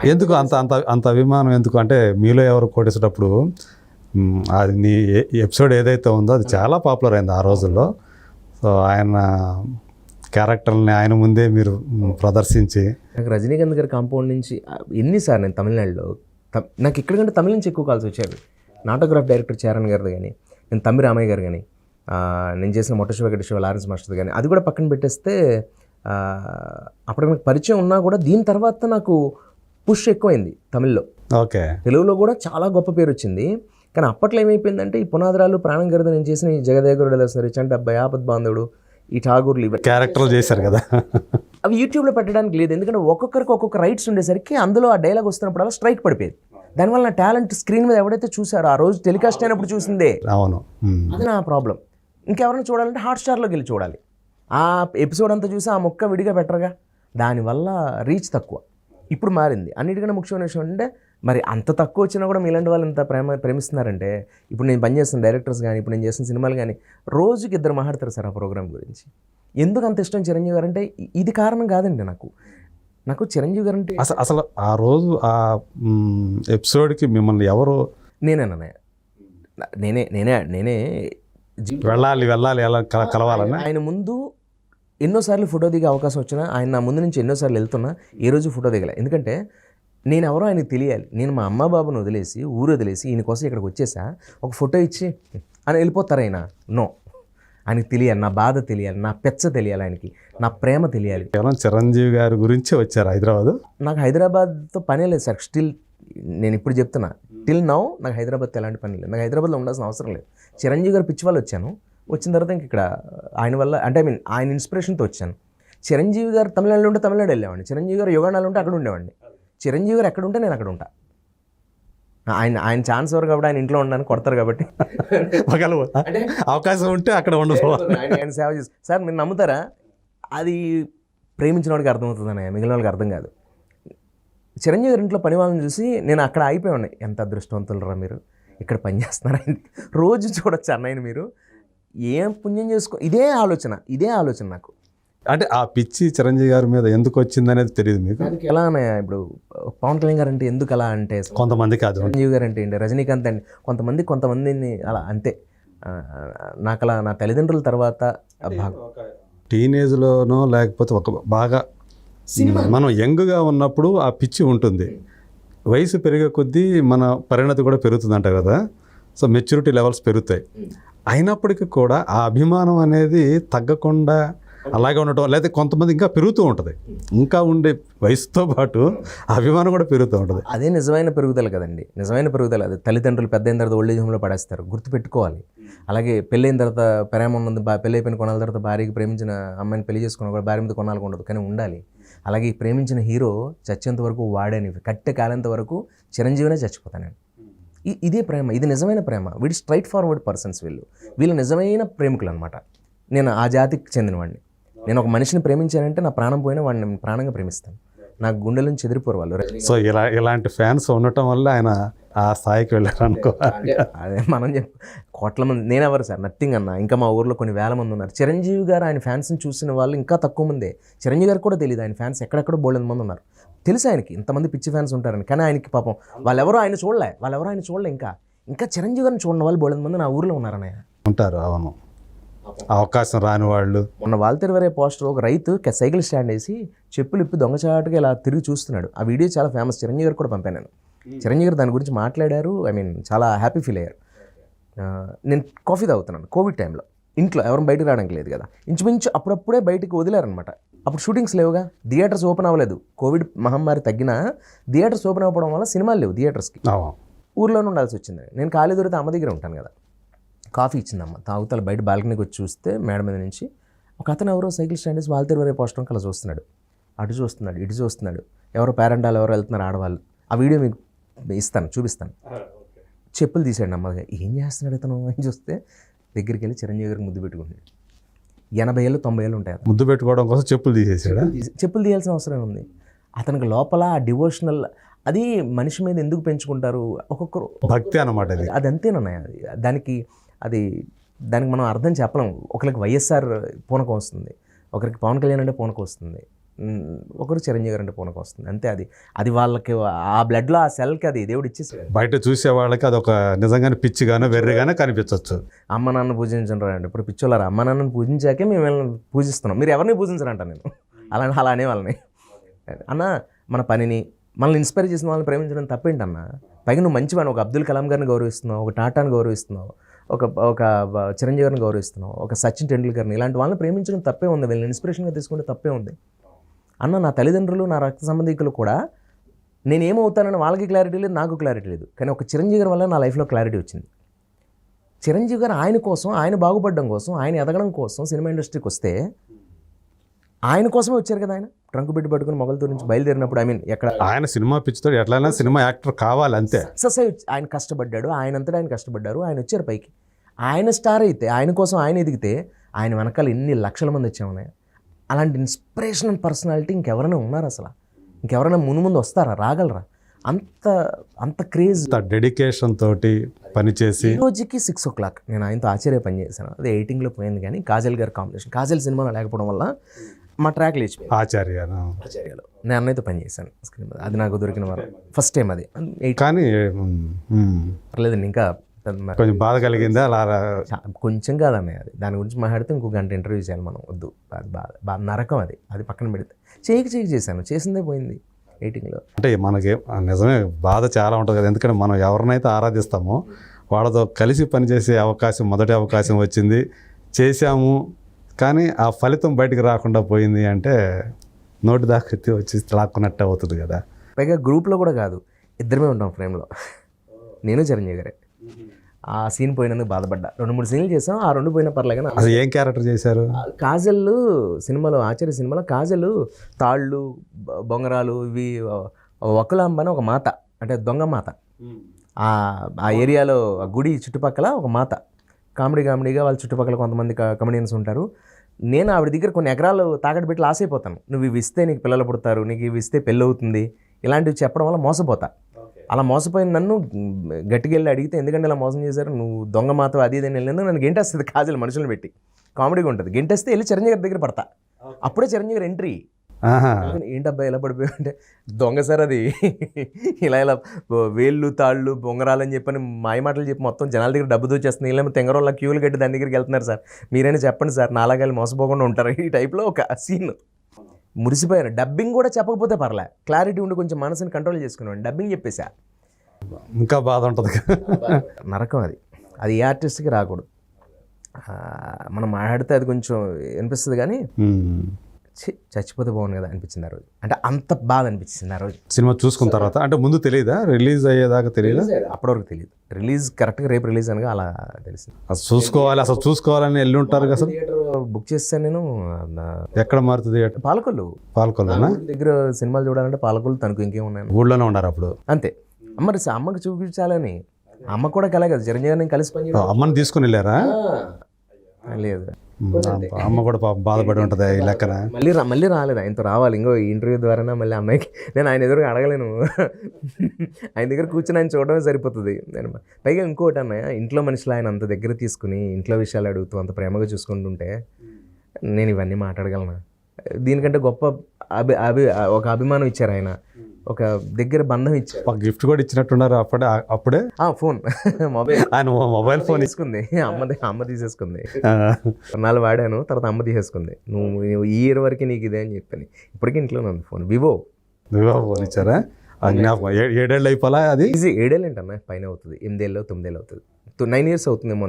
ఎందుకు అంత అంత అంత అభిమానం ఎందుకు అంటే మీలో ఎవరు కొట్టేసేటప్పుడు అది నీ ఎపిసోడ్ ఏదైతే ఉందో అది చాలా పాపులర్ అయింది ఆ రోజుల్లో. సో ఆయన క్యారెక్టర్ని ఆయన ముందే మీరు ప్రదర్శించి. నాకు రజనీకాంత్ గారి కాంపౌండ్ నుంచి ఎన్నిసార్లు నేను తమిళనాడులో నాకు ఇక్కడికంటే తమిళ నుంచి ఎక్కువ కాల్స్ వచ్చేవి. నాటోగ్రాఫ్ డైరెక్టర్ చరణ్ గారిది కానీ, నేను తమ్మి రామయ్య గారు కానీ, నేను చేసిన మొట్టశివ గడ్డ లారెన్స్ మాస్టర్ కానీ, అది కూడా పక్కన పెట్టేస్తే అప్పుడు నాకు పరిచయం ఉన్నా కూడా దీని తర్వాత నాకు పుష్ ఎక్కువైంది తమిళ్లో. ఓకే, తెలుగులో కూడా చాలా గొప్ప పేరు వచ్చింది. కానీ అప్పట్లో ఏమైపోయిందంటే ఈ పునాదరాలు, ప్రాణం గరుద, నేను చేసిన ఈ జగదేగురుడు రిచంటే అబ్బాయి, ఆపద్ బాంధవుడు, ఈ ఠాగూర్లు, ఇవి క్యారెక్టర్లు చేశారు కదా, అవి యూట్యూబ్లో పెట్టడానికి లేదు. ఎందుకంటే ఒక్కొక్కరికి ఒక్కొక్క రైట్స్ ఉండేసరికి అందులో ఆ డైలాగ్ వస్తున్నప్పుడు అలా స్ట్రైక్ పడిపోయేది. దానివల్ల నా టాలెంట్ స్క్రీన్ మీద ఎవడైతే చూసారో ఆ రోజు టెలికాస్ట్ అయినప్పుడు చూసిందే. అవును, అది నా ప్రాబ్లం. ఇంకెవరైనా చూడాలంటే హాట్స్టార్లోకి వెళ్ళి చూడాలి. ఆ ఎపిసోడ్ అంతా చూసి ఆ మొక్క విడిగా పెట్టరుగా, దానివల్ల రీచ్ తక్కువ. ఇప్పుడు మారింది. అన్నిటికన్నా ముఖ్యమైన విషయం అంటే మరి అంత తక్కువ వచ్చినా కూడా మీలాంటి వాళ్ళు ఇంత ప్రేమిస్తున్నారంటే, ఇప్పుడు నేను పనిచేస్తున్న డైరెక్టర్స్ కానీ, ఇప్పుడు నేను చేస్తున్న సినిమాలు కానీ రోజుకి 2 మాట్లాడతారు సార్ ఆ ప్రోగ్రామ్ గురించి. ఎందుకు అంత ఇష్టం చిరంజీవి గారు అంటే ఇది కారణం కాదండి. నాకు చిరంజీవి గారు అంటే అసలు ఆ రోజు ఆ ఎపిసోడ్కి మిమ్మల్ని ఎవరు నేనే వెళ్ళాలి ఎలా కలవాలని ఆయన ముందు ఎన్నోసార్లు ఫోటో దిగే అవకాశం వచ్చినా, ఆయన నా ముందు నుంచి ఎన్నోసార్లు వెళ్తున్నా ఏ రోజు ఫోటో దిగలే. ఎందుకంటే నేను ఎవరో ఆయనకు తెలియాలి. నేను మా అమ్మ బాబును వదిలేసి, ఊరు వదిలేసి ఈయన కోసం ఇక్కడికి వచ్చేసా, ఒక ఫోటో ఇచ్చి అని వెళ్ళిపోతారు ఆయన. నో, ఆయనకి తెలియాలి, నా బాధ తెలియాలి, నా పెచ్చ తెలియాలి, ఆయనకి నా ప్రేమ తెలియాలి. కేవలం చిరంజీవి గారి గురించి వచ్చారు హైదరాబాద్? నాకు హైదరాబాద్తో పనే లేదు సార్. స్టిల్ నేను ఇప్పుడు చెప్తున్నా, టిల్ నౌ నాకు హైదరాబాద్తో ఎలాంటి పని లేదు. నాకు హైదరాబాద్లో ఉండాల్సిన అవసరం లేదు. చిరంజీవి గారు పిచ్చి వాళ్ళు వచ్చాను. వచ్చిన తర్వాత ఇంక ఇక్కడ ఆయన వల్ల అంటే ఆయన ఇన్స్పిరేషన్తో వచ్చాను. చిరంజీవి గారు తమిళనాడులో ఉంటే తమిళనాడు వెళ్ళేవాడిని, చిరంజీవి గారు యుగాండాలో ఉంటే అక్కడ ఉండేవాడిని. చిరంజీవి గారు ఎక్కడ ఉంటే నేను అక్కడ ఉంటా. ఆయన ఛాన్స్ వరకు కాబట్టి ఆయన ఇంట్లో ఉండడానికి కొడతారు కాబట్టి అవకాశం ఉంటే అక్కడ ఉండదు. ఆయన సేవ చేసి సార్ మీరు నమ్ముతారా, అది ప్రేమించిన వాడికి అర్థమవుతుంది అన్నయ్య, మిగిలిన వాళ్ళకి అర్థం కాదు. చిరంజీవి గారి ఇంట్లో పని వాళ్ళని చూసి నేను అక్కడ అయిపోయి ఉన్నాయి. ఎంత అదృష్టవంతులరా మీరు, ఇక్కడ పని చేస్తున్నారా, రోజు చూడొచ్చు అన్నయ్యని మీరు, ఏం పుణ్యం చేసుకో. ఇదే ఆలోచన నాకు. అంటే ఆ పిచ్చి చిరంజీవి గారి మీద ఎందుకు వచ్చింది అనేది తెలియదు మీకు? ఎలా అన్నయ్య, ఇప్పుడు పవన్ కళ్యాణ్ గారు అంటే ఎందుకు అలా అంటే కొంతమంది కాదు, చిరంజీవి గారు అంటే ఏంటి, రజనీకాంత్ అంటే కొంతమందిని అలా అంతే. నాకు అలా నా తల్లిదండ్రుల తర్వాత టీనేజ్లోనో లేకపోతే ఒక బాగా మనం యంగ్గా ఉన్నప్పుడు ఆ పిచ్చి ఉంటుంది. వయసు పెరిగే కొద్దీ మన పరిణతి కూడా పెరుగుతుంది అంటారు కదా. సో మెచ్యూరిటీ లెవెల్స్ పెరుగుతాయి. అయినప్పటికీ కూడా ఆ అభిమానం అనేది తగ్గకుండా అలాగే ఉండటం, లేదా కొంతమంది ఇంకా పెరుగుతూ ఉంటుంది. ఇంకా ఉండే వయసుతో పాటు అభిమానం కూడా పెరుగుతూ ఉంటుంది. అదే నిజమైన పెరుగుదల కదండి, నిజమైన పెరుగుదల. అది తల్లిదండ్రులు పెద్ద అయిన తర్వాత ఓల్డేజ్ హోమ్లో పడేస్తారు, గుర్తుపెట్టుకోవాలి. అలాగే పెళ్ళైన తర్వాత ప్రేమ ఉన్నది, పెళ్ళి అయిపోయిన కొనాల తర్వాత భార్యకి ప్రేమించిన అమ్మాయిని పెళ్లి చేసుకున్న కూడా భార్య మీద కొనాలకు ఉండదు, కానీ ఉండాలి. అలాగే ప్రేమించిన హీరో చచ్చేంత వరకు వాడని, కట్టె కాలేంత వరకు చిరంజీవినే చచ్చిపోతానండి. ఇదే ప్రేమ, ఇది నిజమైన ప్రేమ. వీడు స్ట్రైట్ ఫార్వర్డ్ పర్సన్స్, వీళ్ళు నిజమైన ప్రేమికులు అనమాట. నేను ఆ జాతికి చెందినవాడిని. నేను ఒక మనిషిని ప్రేమించానంటే నా ప్రాణం పోయినా వాడిని నేను ప్రాణంగా ప్రేమిస్తాను. నాకు గుండెల నుంచి చెదిరిపోరు వాళ్ళు. సో ఇలాంటి ఫ్యాన్స్ ఉండటం వల్ల ఆయన ఆ స్థాయికి వెళ్ళారు అనుకో. అదే మనం కోట్ల మంది, నేనెవరు సార్, నథింగ్ అన్న. ఇంకా మా ఊర్లో కొన్ని వేల మంది ఉన్నారు. చిరంజీవి గారు ఆయన ఫ్యాన్స్ని చూసిన వాళ్ళు ఇంకా తక్కువ మందే. చిరంజీవి గారికి కూడా తెలియదు ఆయన ఫ్యాన్స్ ఎక్కడెక్కడో బోలెడు మంది ఉన్నారు. తెలుసు ఆయనకి ఇంతమంది పిచ్చి ఫ్యాన్స్ ఉంటారని, కానీ ఆయనకి పాపం వాళ్ళెవరో ఆయన చూడలే. ఇంకా చిరంజీవి గారిని చూడని వాళ్ళు బోలెడు మంది నా ఊర్లో ఉన్నారన్నయ్య. ఉంటారు. అవును, అవకాశం రాని వాళ్ళు. మొన్న వాల్తేరు వరే పోస్టర్, ఒక రైతు సైకిల్ స్టాండ్ వేసి చెప్పులు ఇప్పి దొంగచాటుగా ఇలా తిరిగి చూస్తున్నాడు. ఆ వీడియో చాలా ఫేమస్, చిరంజీవి గారు కూడా పంపాను నేను. చిరంజీవి గారు దాని గురించి మాట్లాడారు. చాలా హ్యాపీ ఫీల్ అయ్యారు. నేను కాఫీ తాగుతున్నాను కోవిడ్ టైంలో, ఇంట్లో ఎవరు బయటకు రావడానికి లేదు కదా, ఇంచుమించు అప్పుడప్పుడే బయటికి వదిలేరనమాట. అప్పుడు షూటింగ్స్ లేవుగా, థియేటర్స్ ఓపెన్ అవ్వలేదు. కోవిడ్ మహమ్మారి తగ్గినా థియేటర్స్ ఓపెన్ అవ్వడం వల్ల సినిమాలు లేవు థియేటర్స్కి, ఊర్లోనే ఉండాల్సి వచ్చింది. నేను ఖాళీ దొరికితే అమ్మ దగ్గర ఉంటాను కదా. కాఫీ ఇచ్చిందమ్మ, తాగుతాలు బయట బాల్కనీకి వచ్చి చూస్తే మేడ మీద నుంచి ఒక అతను ఎవరో సైకిల్ స్టాండ్ వేసి వాల్తేరు వరే పోస్టర్ అలా చూస్తున్నాడు. అటు చూస్తున్నాడు, ఇటు చూస్తున్నాడు. ఎవరో పేరెంటాలు ఎవరో వెళ్తున్నారు ఆడవాళ్ళు. ఆ వీడియో మీకు చూపిస్తాను. చెప్పులు తీసాడు అమ్మగా. ఏం చేస్తున్నాడు ఇతను అని చూస్తే దగ్గరికి వెళ్ళి చిరంజీవి గారికి ముద్దు పెట్టుకున్నాడు. 80 ఏళ్ళు 90 ఏళ్ళు ఉంటాయి. ముద్దు పెట్టుకోవడం కోసం చెప్పులు తీసేసాడు. చెప్పులు తీయాల్సిన అవసరం ఉంది అతనికి. లోపల ఆ డివోషనల్, అది మనిషి మీద ఎందుకు పెంచుకుంటారు, ఒక్కొక్కరు భక్తి అన్నమాట. అది అంతేనన్నాయి. దానికి మనం అర్థం చెప్పలేం. ఒకరికి వైఎస్ఆర్ పూనకం వస్తుంది, ఒకరికి పవన్ కళ్యాణ్ అంటే పూనకం వస్తుంది. ఒకరు చిరంజీవి గారు అంటే పూనకం వస్తుంది అంతే. అది వాళ్ళకి ఆ బ్లడ్లో ఆ సెల్కి అది దేవుడు ఇచ్చేసాడు. బయట చూసే వాళ్ళకి అదొక నిజంగానే పిచ్చిగానో వెర్రిగానో కనిపించవచ్చు. అమ్మ నాన్న పూజించండి అంటే ఇప్పుడు పిచ్చోళ్ళారా అమ్మ నాన్నని పూజించాకే మేము వీళ్ళని పూజిస్తున్నాం, మీరు ఎవరిని పూజించరంట నేను అలా అనే వాళ్ళని. అన్న మన పనిని మనల్ని ఇన్స్పైర్ చేసిన వాళ్ళని ప్రేమించడం తప్పేంటన్న? పైగా నువ్వు మంచివాడిని, ఒక అబ్దుల్ కలాం గారిని గౌరవిస్తున్నావు, ఒక టాటాని గౌరవిస్తున్నావు, ఒక చిరంజీవి గారిని గౌరవిస్తున్నావు, ఒక సచిన్ టెండూల్కర్ని, ఇలాంటి వాళ్ళని ప్రేమించడం తప్పే ఉంది, వీళ్ళని ఇన్స్పిరేషన్గా తీసుకుంటే తప్పే ఉంది అన్న. నా తల్లిదండ్రులు నా రక్త సంబంధికులు కూడా నేనేమవుతానని వాళ్ళకి క్లారిటీ లేదు, నాకు క్లారిటీ లేదు. కానీ ఒక చిరంజీవి గారి వల్ల నా లైఫ్లో క్లారిటీ వచ్చింది. చిరంజీవి గారు ఆయన కోసం, ఆయన బాగుపడడం కోసం, ఆయన ఎదగడం కోసం సినిమా ఇండస్ట్రీకి వస్తే ఆయన కోసమే వచ్చారు కదా. ఆయన ట్రంక్ పెట్టి పట్టుకుని మొగల్తూరు నుంచి బయలుదేరినప్పుడు ఎక్కడ ఆయన సినిమా పిచ్చితో ఎట్లయినా సినిమా యాక్టర్ కావాలి అంతే. సక్సెస్ ఆయన కష్టపడ్డాడు, ఆయనంతటా ఆయన కష్టపడ్డారు, ఆయన వచ్చారు పైకి. ఆయన స్టార్ అయితే, ఆయన కోసం ఆయన ఎదిగితే ఆయన వెనకాల ఎన్ని లక్షల మంది వచ్చామన్నాయి. అలాంటి ఇన్స్పిరేషనల్ పర్సనాలిటీ ఇంకెవరైనా ఉన్నారు అసలు? ఇంకెవరైనా ముందు వస్తారా, రాగలరా? అంత క్రేజ్, డెడికేషన్ తోటి పనిచేసి. ఈ రోజుకి 6 o'clock నేను ఆయనతో ఆశ్చర్య పని చేశాను. అది 18లో పోయింది. కానీ కాజల్ గారి కాంబినేషన్, కాజల్ సినిమాలో లేకపోవడం వల్ల మా ట్రాక్ లేచిపోయింది. ఆచార్యలో నేను అన్నయ్యతో పని చేశాను స్క్రీన్ మీద. అది నాకు దొరికిన వారు ఫస్ట్ టైం అది. కానీ పర్లేదండి, ఇంకా కొంచెం బాధ కలిగిందా? అలా కొంచెం కాదన్నయ్య, అది దాని గురించి మాట్లాడితే ఇంకో గంట ఇంటర్వ్యూ చేయాలి మనం, వద్దు. అది బాధ నరకం, అది పక్కన పెడితే చేయకి చేశాను, చేసిందే పోయింది 18లో. అంటే మనకి నిజమే బాధ చాలా ఉంటుంది కదా, ఎందుకంటే మనం ఎవరినైతే ఆరాధిస్తామో వాళ్ళతో కలిసి పనిచేసే అవకాశం, మొదటి అవకాశం వచ్చింది, చేశాము, కానీ ఆ ఫలితం బయటకు రాకుండా పోయింది అంటే నోటి దాకా వచ్చి లాక్కున్నట్టు అవుతుంది కదా. పైగా గ్రూప్లో కూడా కాదు, ఇద్దరమే ఉంటాం ఫ్రేమ్లో, నేను చిరంజీవి గారే. ఆ సీన్ పోయినందుకు బాధపడ్డా. 2-3 సీన్లు చేసాం, ఆ 2 పోయినా పర్లేదు. కానీ అసలు ఏం క్యారెక్టర్ చేశారు? కాజల్ సినిమాలో, ఆచార్య సినిమాలో కాజల్ తాళ్ళు, బొంగరాలు, ఇవి వకులాంబ అని ఒక మాత, అంటే దొంగ మాత. ఆ ఏరియాలో ఆ గుడి చుట్టుపక్కల ఒక మాత. కామెడీగా వాళ్ళ చుట్టుపక్కల కొంతమంది కమెడియన్స్ ఉంటారు. నేను ఆవిడ దగ్గర కొన్ని ఎకరాలు తాకట్టు పెట్టి లాస్ అయిపోతాను. నువ్వు ఇవి ఇస్తే నీకు పిల్లలు పుడతారు, నీకు ఇవి ఇస్తే పెళ్ళి అవుతుంది, ఇలాంటివి చెప్పడం వల్ల మోసపోతా. అలా మోసపోయిన నన్ను గట్టిగా వెళ్ళి అడిగితే, ఎందుకంటే ఇలా మోసం చేశారు, నువ్వు దొంగ మాతో అది ఇదని వెళ్ళినందుకు నన్ను గెంటేస్తుంది కాజల్ మనుషులను పెట్టి. కామెడీగా ఉంటుంది. గెంటేస్తే వెళ్ళి చిరంజీవి గారి దగ్గర పడతా. అప్పుడే చిరంజీవి గారు ఎంట్రీ. ఏంటబ్బా ఇలా పడిపోయా అంటే, దొంగ సార్ అది, ఇలా వేళ్ళు తాళ్ళు బొంగరాలు అని చెప్పని మాయమాటలు చెప్పి మొత్తం జనాల దగ్గర డబ్బు దోచేస్తుంది. ఇలా తెంగరోళ్ళ క్యూలు కట్టి దాని దగ్గరికి వెళ్తున్నారు సార్, మీరైనా చెప్పండి సార్, నాలాగా మోసపోకుండా ఉంటారు. ఈ టైప్లో ఒక సీన్. మురిసిపోయాను. డబ్బింగ్ కూడా చెప్పకపోతే పర్లే, క్లారిటీ ఉండి కొంచెం మనసుని కంట్రోల్ చేసుకున్నాను. డబ్బింగ్ చెప్పేసా, ఇంకా బాధ ఉంటుంది. నరకం అది ఏ ఆర్టిస్ట్కి రాకూడదు. మనం మాట్లాడితే అది కొంచెం అనిపిస్తుంది, కానీ చచ్చిపోతే బాగుంది కదా అనిపించింది ఆ రోజు. అంటే అంత బాధ అనిపించింది ఆ రోజు. సినిమా చూసుకున్న తర్వాత, అంటే ముందు తెలియదా, రిలీజ్ అయ్యేదాకా తెలియదా? అప్పటివరకు తెలియదు. రిలీజ్ కరెక్ట్గా రేపు రిలీజ్ అనగా అలా తెలిసింది. అసలు చూసుకోవాలని వెళ్ళి ఉంటారు కదా. అసలు థియేటర్ బుక్ చేస్తాను నేను. ఎక్కడ మారుతుంది? పాలకొల్లు దగ్గర సినిమాలు చూడాలంటే పాలకొల్లు, తనకు ఇంకేమున్నాయి, ఊళ్ళోనే ఉన్నారు అప్పుడు. అంతే. మరి అమ్మకి చూపించాలని, అమ్మ కూడా కలే కదా చిరంజీవి గారిని కలిసి పని. అమ్మని తీసుకుని వెళ్ళారా? లేదు, అమ్మ కూడా బాధపడి ఉంటుంది ఈ లెక్కన. మళ్ళీ రాలేదు. ఆయనతో రావాలి ఇంకో ఇంటర్వ్యూ ద్వారానే. మళ్ళీ అమ్మాయికి నేను ఆయన ఎదురుగా అడగలేను. ఆయన దగ్గర కూర్చొని ఆయన చూడడమే సరిపోతుంది. నేను పైగా ఇంకోటి అన్నయ్య, ఇంట్లో మనుషులు ఆయన అంత దగ్గర తీసుకుని ఇంట్లో విషయాలు అడుగుతూ అంత ప్రేమగా చూసుకుంటుంటే నేను ఇవన్నీ మాట్లాడగలను. దీనికంటే గొప్ప ఒక అభిమానం ఇచ్చారు ఆయన, ఒక దగ్గర బంధం ఇచ్చారు. ఒక గిఫ్ట్ కూడా ఇచ్చినట్టున్నారు అప్పుడే. ఫోన్, ఆయన మొబైల్ ఫోన్ తీసుకుంది, అమ్మ తీసేసుకుంది. కొన్నాళ్ళు వాడాను, తర్వాత అమ్మ తీసేసుకుంది. నువ్వు ఈ ఇయర్ వరకు నీకు ఇదే అని చెప్పాను. ఇప్పటికీ ఇంట్లోనే ఉంది ఫోన్. వివో ఫోన్ ఇచ్చారా? 7 ఏళ్ళు అయిపోలా అది? ఈజీ 7 ఏళ్ళు ఏంటన్నా, పైన అవుతుంది. 8 ఏళ్ళు 9 ఏళ్ళు అవుతుంది. 9 years అవుతుందేమో.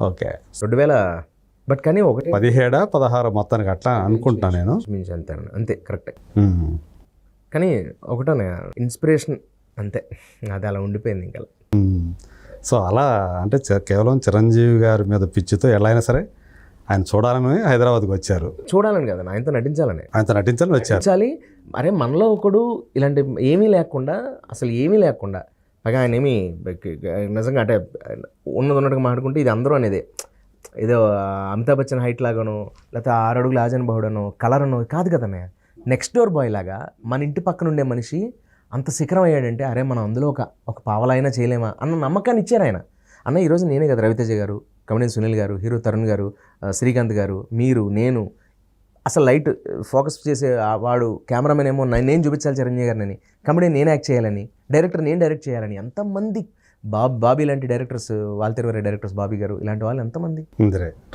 ఓకే, 2000. బట్ కానీ 17, 16 మొత్తానికి అట్లా అనుకుంటున్నా నేను. అంతే కరెక్టే. కానీ ఒకటనే ఇన్స్పిరేషన్ అంతే, అది అలా ఉండిపోయింది ఇంకా. సో అలా అంటే కేవలం చిరంజీవి గారి మీద పిచ్చితో ఎలా అయినా సరే ఆయన చూడాలని హైదరాబాద్కి వచ్చారు. చూడాలని కదా, ఆయనతో నటించాలని వచ్చారు. అరే మనలో ఒకడు ఇలాంటి ఏమీ లేకుండా, అసలు ఏమీ లేకుండా, పైగా ఆయన ఏమి నిజంగా అంటే ఉన్నట్టుగా మాట్లాడుకుంటే ఇది అందరూ అనేది ఏదో అమితాబ్ బచ్చన్ హైట్ లాగానో, లేకపోతే 6 అడుగుల ఆజన్ బహుడనో, కలర్ అనో కాదు కదన్నయ్య. నెక్స్ట్ డోర్ బాయ్ లాగా మన ఇంటి పక్కన ఉండే మనిషి అంత శిఖరం అయ్యాడంటే, అరే మనం అందులో ఒక పావలైనా చేయలేమా అన్న నమ్మకాన్ని ఇచ్చారు ఆయన. అన్న ఈరోజు నేనే కదా, రవితేజ గారు, కమెడియన్ సునీల్ గారు, హీరో తరుణ్ గారు, శ్రీకాంత్ గారు, మీరు, నేను, అసలు లైట్ ఫోకస్ చేసే వాడు కెమెరామెన్ ఏమో నేను చూపించాలి చిరంజీవి గారిని, కమెడీ నేను యాక్ట్ చేయాలని, డైరెక్టర్ నేను డైరెక్ట్ చేయాలని, ఎంతమంది బాబీ లాంటి డైరెక్టర్స్, వాల్తెరవరే డైరెక్టర్స్, బాబీ గారు ఇలాంటి వాళ్ళు ఎంతమంది,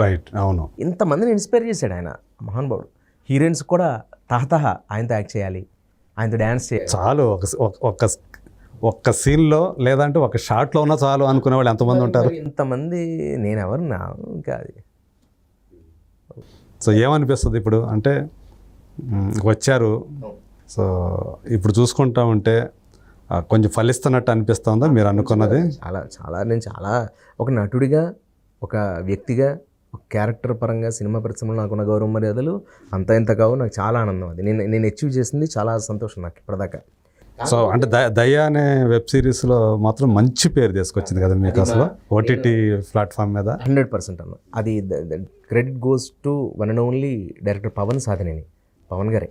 రైట్, అవును. ఇంతమందిని ఇన్స్పైర్ చేశాడు ఆయన మహానుభావుడు. హీరోయిన్స్ కూడా తహతహ ఆయనతో యాక్ట్ చేయాలి, ఆయనతో డ్యాన్స్ చేయాలి. చాలు ఒక్క సీన్లో లేదంటే ఒక షాట్లో ఉన్నా చాలు అనుకునే వాళ్ళు ఎంతమంది ఉంటారు. ఇంతమంది నేను ఎవరు నా ఇంకా అది. సో ఏమనిపిస్తుంది ఇప్పుడు అంటే వచ్చారు, సో ఇప్పుడు చూసుకుంటా ఉంటే కొంచెం ఫలిస్తున్నట్టు అనిపిస్తుందా మీరు అనుకున్నది? నేను చాలా ఒక నటుడిగా, ఒక వ్యక్తిగా, ఒక క్యారెక్టర్ పరంగా సినిమా పరిశ్రమలో నాకున్న గౌరవ మర్యాదలు అంత ఇంత కావు. నాకు చాలా ఆనందం. అది నేను అచీవ్ చేసింది చాలా సంతోషం నాకు ఇప్పటిదాకా. సో అంటే దయ అనే వెబ్ సిరీస్లో మాత్రం మంచి పేరు తీసుకొచ్చింది కదా మీకు అసలు ఓటీటీ ప్లాట్ఫామ్ మీద. 100% అన్న. అది credit goes to one and only director Pavan Sadhaneni, Pavan గారే.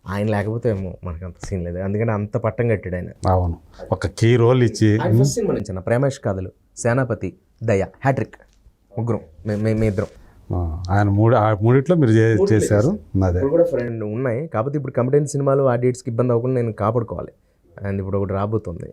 ఆయన లేకపోతే ఏమో మనకు అంత సీన్ లేదు, అందుకని అంత పట్టం కట్టాడు ఆయన. అవును, ఒక కీ రోల్ ఇచ్చి. ఫస్ట్ సినిమా నుంచి అన్న ప్రేమేష్ కాదలు, సేనాపతి, దయ, హ్యాట్రిక్, ముగ్గురం మీ ఇద్దరం. ఆయన మూడిట్లో మీరు చేశారు. అదే ఇప్పుడు కూడా ఫ్రెండ్ ఉన్నాయి, కాకపోతే ఇప్పుడు కమిటెన్ సినిమాలు ఆ డేట్స్కి ఇబ్బంది అవ్వకుండా నేను కాపాడుకోవాలి. అండ్ ఇప్పుడు ఒకటి రాబోతుంది.